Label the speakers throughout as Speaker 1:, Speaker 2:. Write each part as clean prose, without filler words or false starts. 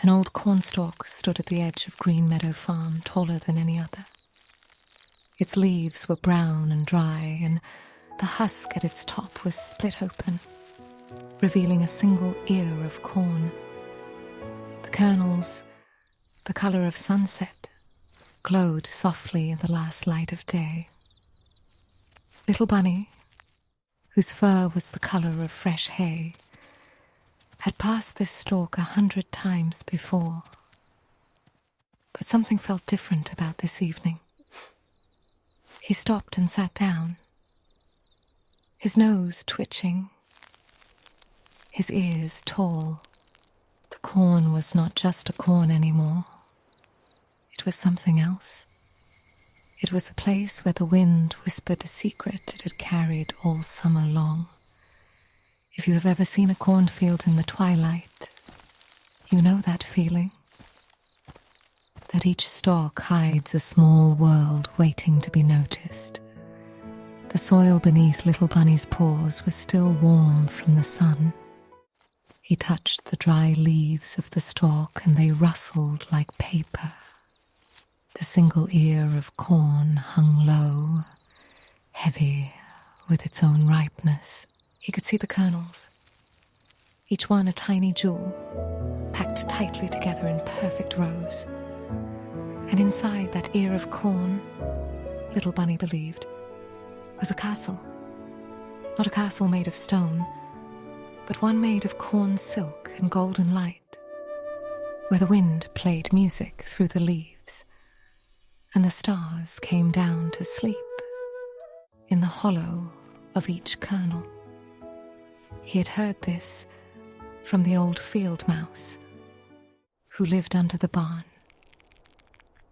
Speaker 1: An old cornstalk stood at the edge of Green Meadow Farm, taller than any other. Its leaves were brown and dry, and the husk at its top was split open, revealing a single ear of corn. The kernels, the color of sunset, glowed softly in the last light of day. Little Bunny, whose fur was the color of fresh hay, had passed this stalk 100 times before. But something felt different about this evening. He stopped and sat down, his nose twitching, his ears tall. The corn was not just a corn anymore. It was something else. It was a place where the wind whispered a secret it had carried all summer long. If you have ever seen a cornfield in the twilight, you know that feeling. That each stalk hides a small world waiting to be noticed. The soil beneath Little Bunny's paws was still warm from the sun. He touched the dry leaves of the stalk and they rustled like paper. The single ear of corn hung low, heavy with its own ripeness. He could see the kernels, each one a tiny jewel, packed tightly together in perfect rows. And inside that ear of corn, Little Bunny believed, was a castle. Not a castle made of stone, but one made of corn silk and golden light, where the wind played music through the leaves, and the stars came down to sleep in the hollow of each kernel. He had heard this from the old field mouse who lived under the barn,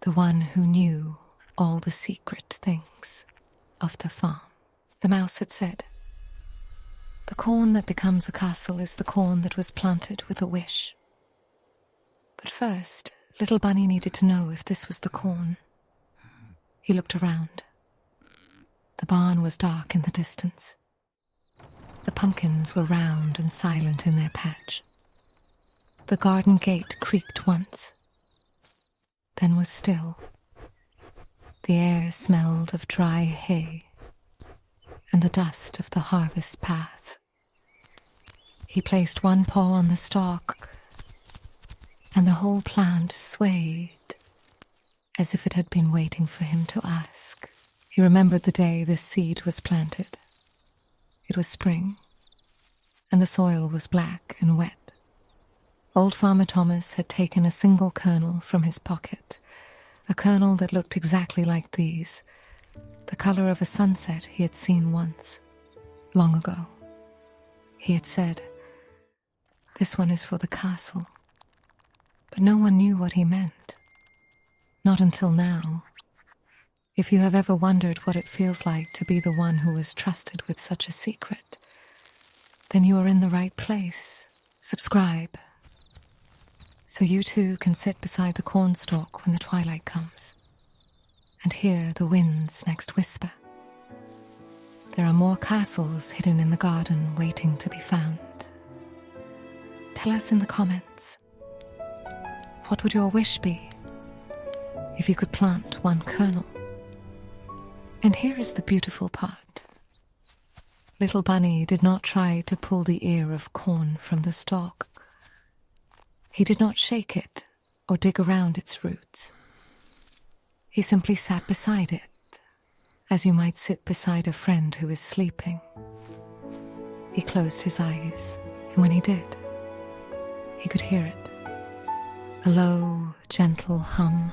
Speaker 1: the one who knew all the secret things of the farm. The mouse had said, "The corn that becomes a castle is the corn that was planted with a wish." But first, Little Bunny needed to know if this was the corn. He looked around. The barn was dark in the distance. The pumpkins were round and silent in their patch. The garden gate creaked once, then was still. The air smelled of dry hay and the dust of the harvest path. He placed one paw on the stalk, and the whole plant swayed as if it had been waiting for him to ask. He remembered the day this seed was planted. It was spring, and the soil was black and wet. Old Farmer Thomas had taken a single kernel from his pocket, a kernel that looked exactly like these, the color of a sunset he had seen once, long ago. He had said, "This one is for the castle." But no one knew what he meant. Not until now. If you have ever wondered what it feels like to be the one who was trusted with such a secret, then you are in the right place. Subscribe, so you too can sit beside the cornstalk when the twilight comes and hear the wind's next whisper. There are more castles hidden in the garden waiting to be found. Tell us in the comments, what would your wish be if you could plant one kernel? And here is the beautiful part. Little Bunny did not try to pull the ear of corn from the stalk. He did not shake it or dig around its roots. He simply sat beside it, as you might sit beside a friend who is sleeping. He closed his eyes, and when he did, he could hear it. A low, gentle hum,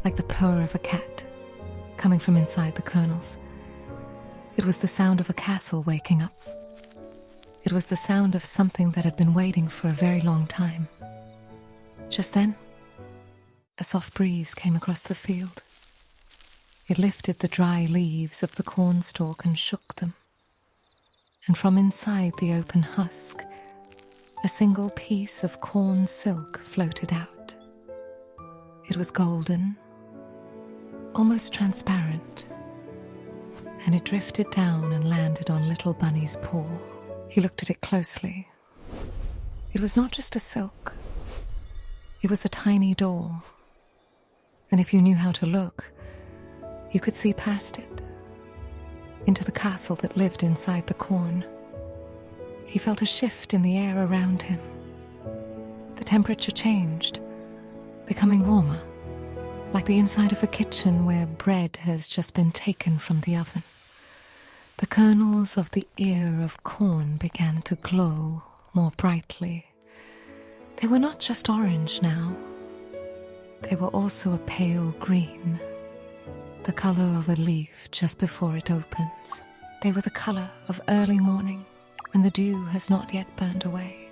Speaker 1: like the purr of a cat, coming from inside the kernels. It was the sound of a castle waking up. It was the sound of something that had been waiting for a very long time. Just then, a soft breeze came across the field. It lifted the dry leaves of the cornstalk and shook them. And from inside the open husk, a single piece of corn silk floated out. It was golden, almost transparent, and it drifted down and landed on Little Bunny's paw. He looked at it closely. It was not just a silk. It was a tiny door, and if you knew how to look, you could see past it, into the castle that lived inside the corn. He felt a shift in the air around him. The temperature changed, becoming warmer, like the inside of a kitchen where bread has just been taken from the oven. The kernels of the ear of corn began to glow more brightly. They were not just orange now. They were also a pale green, the color of a leaf just before it opens. They were the color of early morning when the dew has not yet burned away.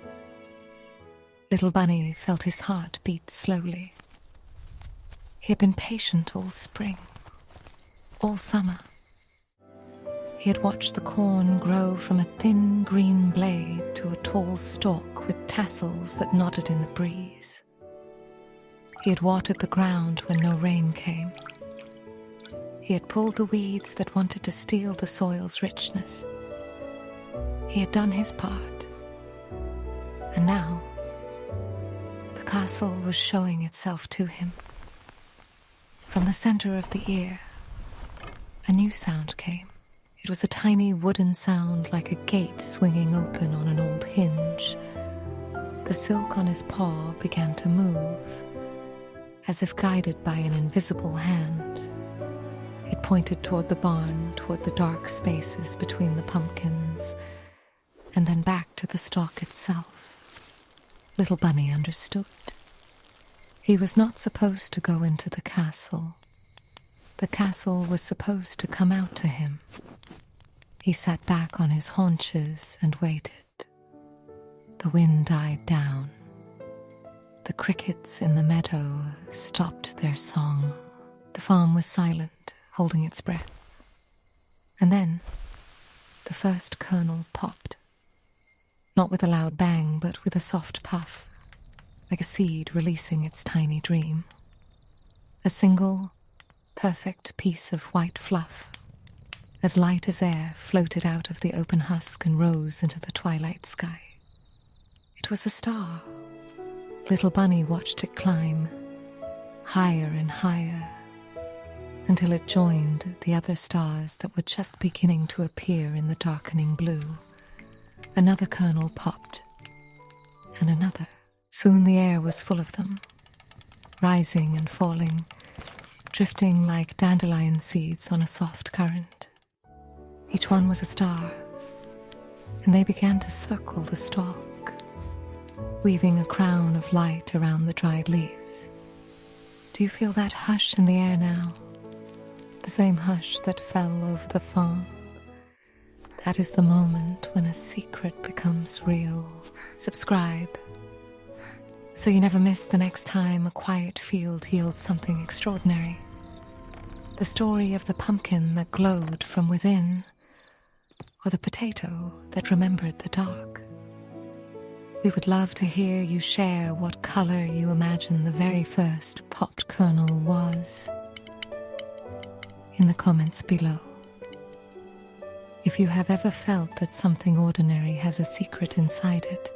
Speaker 1: Little Bunny felt his heart beat slowly. He had been patient all spring, all summer. He had watched the corn grow from a thin green blade to a tall stalk with tassels that nodded in the breeze. He had watered the ground when no rain came. He had pulled the weeds that wanted to steal the soil's richness. He had done his part. And now, the castle was showing itself to him. From the center of the ear, a new sound came. It was a tiny wooden sound like a gate swinging open on an old hinge. The silk on his paw began to move, as if guided by an invisible hand. It pointed toward the barn, toward the dark spaces between the pumpkins, and then back to the stalk itself. Little Bunny understood. He was not supposed to go into the castle. The castle was supposed to come out to him. He sat back on his haunches and waited. The wind died down. The crickets in the meadow stopped their song. The farm was silent, holding its breath. And then the first kernel popped. Not with a loud bang, but with a soft puff, like a seed releasing its tiny dream. A single, perfect piece of white fluff, as light as air, floated out of the open husk and rose into the twilight sky. It was a star. Little Bunny watched it climb, higher and higher, until it joined the other stars that were just beginning to appear in the darkening blue. Another kernel popped, and another. Soon the air was full of them, rising and falling, drifting like dandelion seeds on a soft current. Each one was a star, and they began to circle the stalk, weaving a crown of light around the dried leaves. Do you feel that hush in the air now? The same hush that fell over the farm. That is the moment when a secret becomes real. Subscribe, so you never miss the next time a quiet field yields something extraordinary. The story of the pumpkin that glowed from within, or the potato that remembered the dark. We would love to hear you share what color you imagine the very first popped kernel was in the comments below. If you have ever felt that something ordinary has a secret inside it,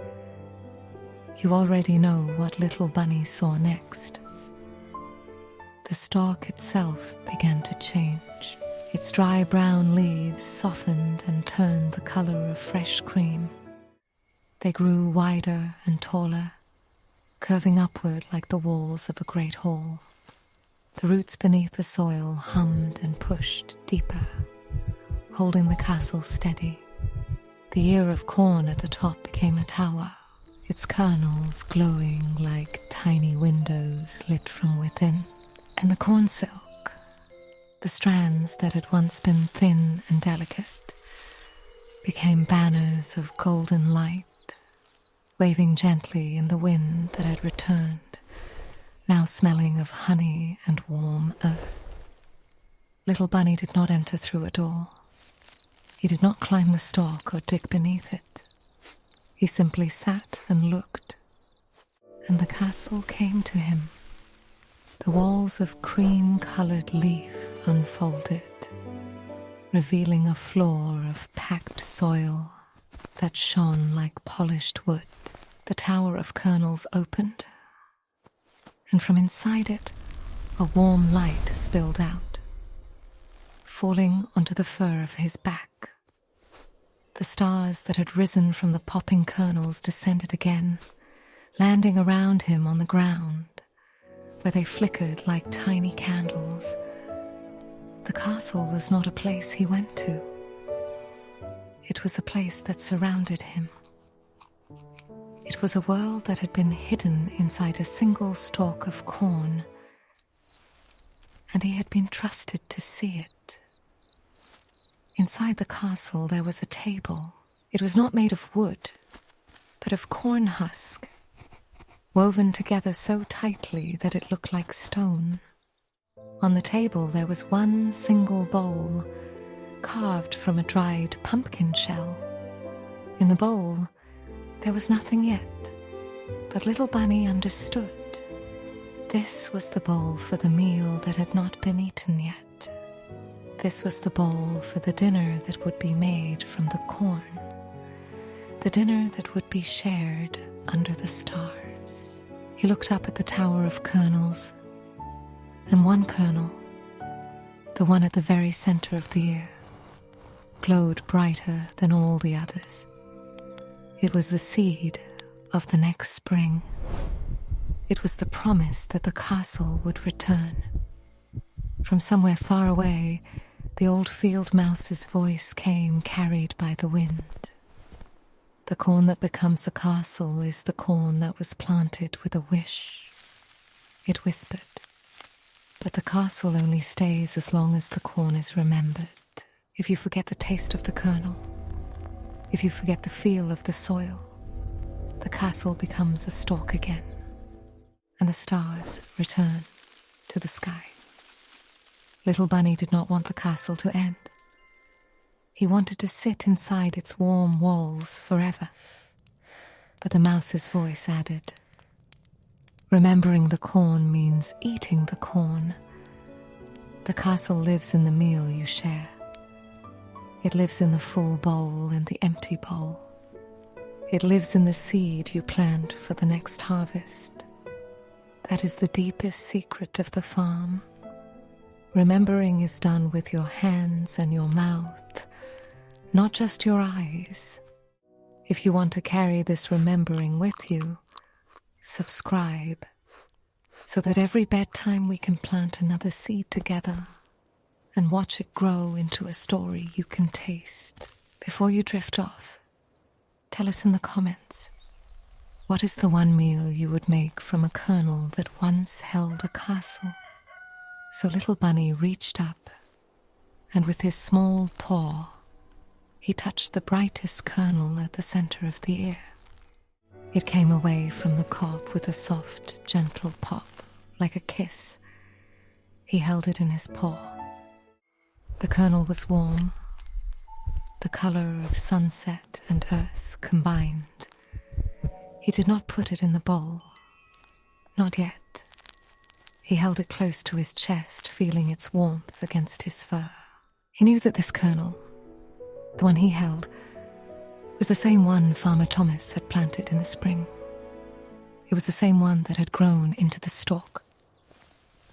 Speaker 1: you already know what Little Bunny saw next. The stalk itself began to change. Its dry brown leaves softened and turned the color of fresh cream. They grew wider and taller, curving upward like the walls of a great hall. The roots beneath the soil hummed and pushed deeper, holding the castle steady. The ear of corn at the top became a tower, its kernels glowing like tiny windows lit from within. And the corn silk, the strands that had once been thin and delicate, became banners of golden light, waving gently in the wind that had returned, now smelling of honey and warm earth. Little Bunny did not enter through a door. He did not climb the stalk or dig beneath it. He simply sat and looked, and the castle came to him. The walls of cream-colored leaf unfolded, revealing a floor of packed soil that shone like polished wood. The tower of kernels opened, and from inside it, a warm light spilled out, falling onto the fur of his back. The stars that had risen from the popping kernels descended again, landing around him on the ground, where they flickered like tiny candles. The castle was not a place he went to. It was a place that surrounded him. It was a world that had been hidden inside a single stalk of corn, and he had been trusted to see it. Inside the castle there was a table. It was not made of wood, but of corn husk, woven together so tightly that it looked like stone. On the table there was one single bowl, carved from a dried pumpkin shell. In the bowl there was nothing yet, but little Bunny understood. This was the bowl for the meal that had not been eaten yet. This was the bowl for the dinner that would be made from the corn, the dinner that would be shared under the stars. He looked up at the tower of kernels, and one kernel, the one at the very center of the ear, glowed brighter than all the others. It was the seed of the next spring. It was the promise that the castle would return. From somewhere far away, the old field mouse's voice came, carried by the wind. The corn that becomes a castle is the corn that was planted with a wish, it whispered. But the castle only stays as long as the corn is remembered. If you forget the taste of the kernel, if you forget the feel of the soil, the castle becomes a stalk again, and the stars return to the sky. Little Bunny did not want the castle to end. He wanted to sit inside its warm walls forever. But the mouse's voice added, remembering the corn means eating the corn. The castle lives in the meal you share. It lives in the full bowl and the empty bowl. It lives in the seed you plant for the next harvest. That is the deepest secret of the farm. Remembering is done with your hands and your mouth, not just your eyes. If you want to carry this remembering with you, subscribe, so that every bedtime we can plant another seed together and watch it grow into a story you can taste. Before you drift off, tell us in the comments, what is the one meal you would make from a kernel that once held a castle? So little Bunny reached up, and with his small paw, he touched the brightest kernel at the center of the ear. It came away from the cob with a soft, gentle pop, like a kiss. He held it in his paw. The kernel was warm, the color of sunset and earth combined. He did not put it in the bowl, not yet. He held it close to his chest, feeling its warmth against his fur. He knew that this kernel, the one he held, was the same one Farmer Thomas had planted in the spring. It was the same one that had grown into the stalk,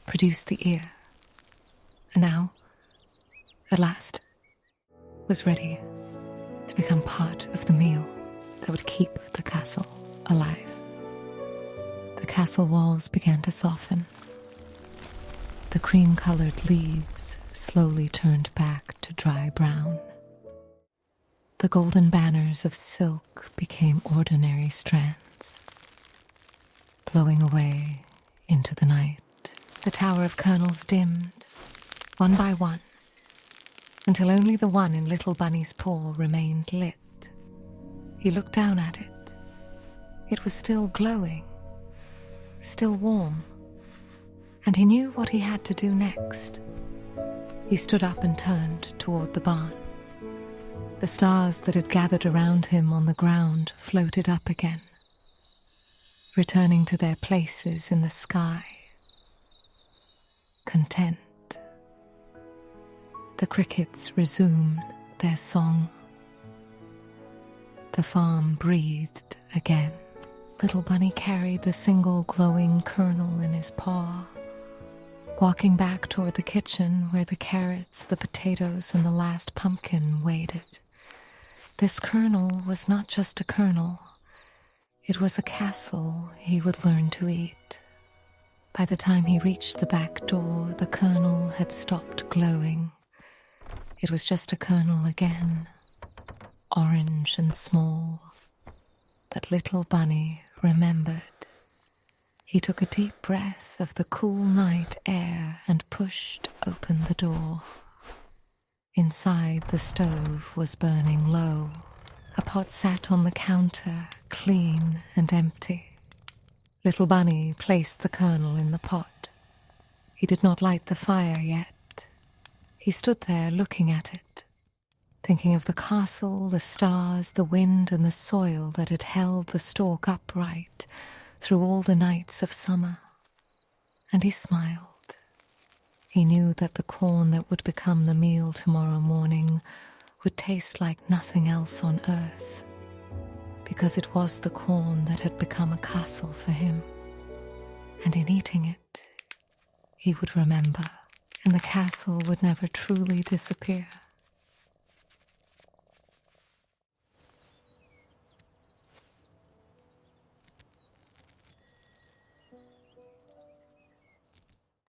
Speaker 1: produced the ear, and now, at last, was ready to become part of the meal that would keep the castle alive. The castle walls began to soften. The cream-colored leaves slowly turned back to dry brown. The golden banners of silk became ordinary strands, blowing away into the night. The tower of kernels dimmed, one by one, until only the one in little Bunny's paw remained lit. He looked down at it. It was still glowing, still warm, and he knew what he had to do next. He stood up and turned toward the barn. The stars that had gathered around him on the ground floated up again, returning to their places in the sky, content. The crickets resumed their song. The farm breathed again. little bunny carried the single glowing kernel in his paw, walking back toward the kitchen where the carrots, the potatoes, and the last pumpkin waited. This kernel was not just a kernel. It was a castle he would learn to eat. By the time he reached the back door, the kernel had stopped glowing. It was just a kernel again, orange and small. But little bunny remembered. He took a deep breath of the cool night air and pushed open the door. Inside, the stove was burning low. A pot sat on the counter, clean and empty. Little bunny placed the kernel in the pot. He did not light the fire yet. He stood there looking at it, thinking of the castle, the stars, the wind, and the soil that had held the stalk upright through all the nights of summer. And he smiled. He knew that the corn that would become the meal tomorrow morning would taste like nothing else on earth, because it was the corn that had become a castle for him. And in eating it, he would remember, and the castle would never truly disappear.